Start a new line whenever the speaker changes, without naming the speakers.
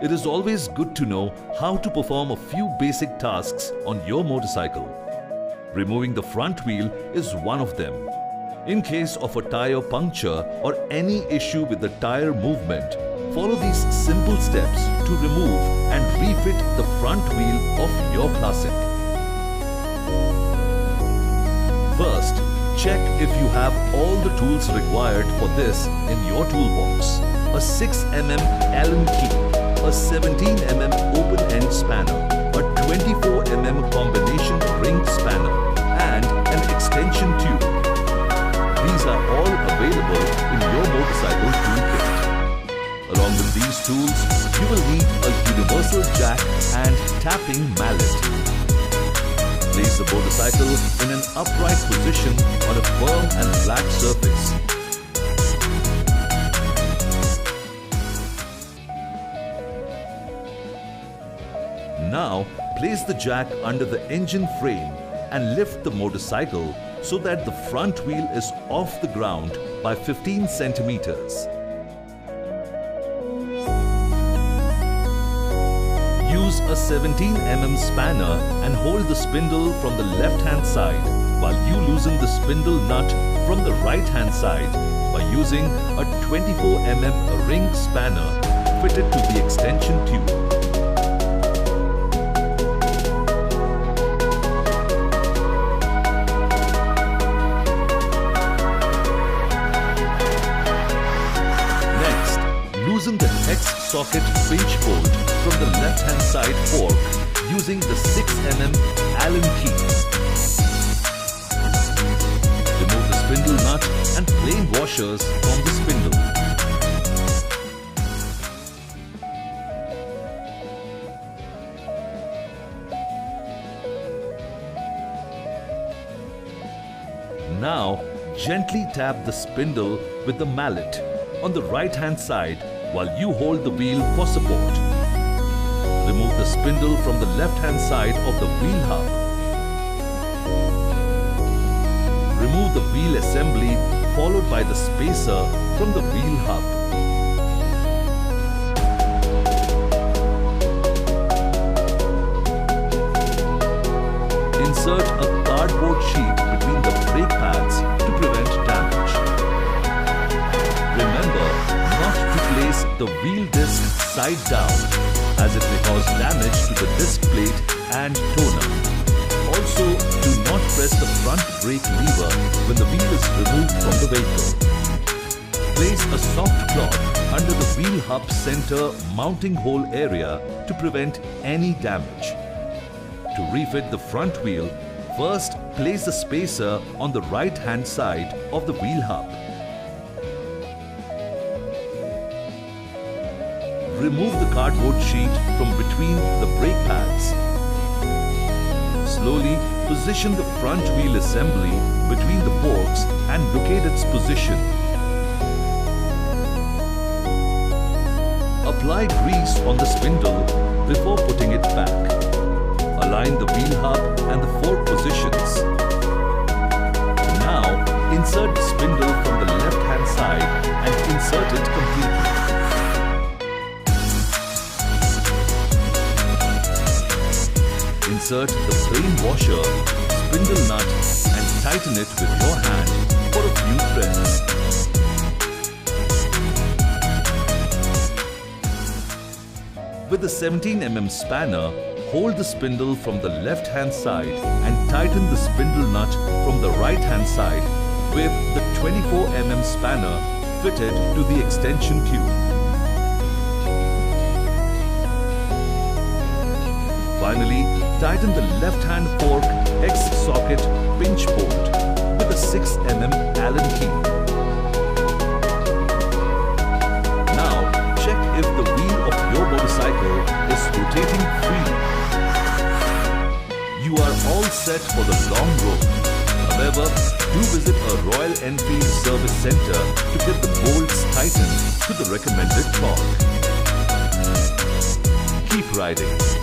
it is always good to know how to perform a few basic tasks on your motorcycle. Removing the front wheel is one of them. In case of a tire puncture or any issue with the tire movement, follow these simple steps to remove and refit the front wheel of your Classic. First, check if you have all the tools required for this in your toolbox. A 6mm Allen key, a 17mm open-end spanner, a 24mm combination ring spanner, and an extension tube. These are all available in your motorcycle toolkit. Along with these tools, you will need a universal jack and tapping mallet. Place the motorcycle in an upright position on a firm and flat surface. Now, place the jack under the engine frame and lift the motorcycle so that the front wheel is off the ground by 15 centimeters. Use a 17mm spanner and hold the spindle from the left-hand side while you loosen the spindle nut from the right-hand side by using a 24mm ring spanner fitted to the extension tube. Loosen the Hex socket pinch bolt from the left-hand side fork using the 6mm Allen key. Remove the spindle nut and plain washers from the spindle. Now, gently tap the spindle with the mallet on the right-hand side while you hold the wheel for support. Remove the spindle from the left-hand side of the wheel hub. Remove the wheel assembly followed by the spacer from the wheel hub. Insert a cardboard sheet between the brake pads to prevent damage. Remember not to place the wheel disc side down as it may cause damage to the disc plate and toner. Also, do not press the front brake lever when the wheel is removed from the vehicle. Place a soft cloth under the wheel hub center mounting hole area to prevent any damage. To refit the front wheel, first place the spacer on the right-hand side of the wheel hub. Remove the cardboard sheet from between the brake pads. Slowly position the front wheel assembly between the forks and locate its position. Apply grease on the spindle before putting it back. Align the wheel hub and the fork positions. Now, insert the spindle from the left-hand side and insert it completely. Insert the plain washer, spindle nut and tighten it with your hand for a few threads. With the 17mm spanner, hold the spindle from the left-hand side and tighten the spindle nut from the right-hand side with the 24mm spanner fitted to the extension tube. Finally, tighten the left-hand fork Hex socket pinch bolt with a 6mm Allen key. Now, check if the wheel of your motorcycle is rotating freely. You are all set for the long road. However, do visit a Royal Enfield service center to get the bolts tightened to the recommended torque. Keep riding.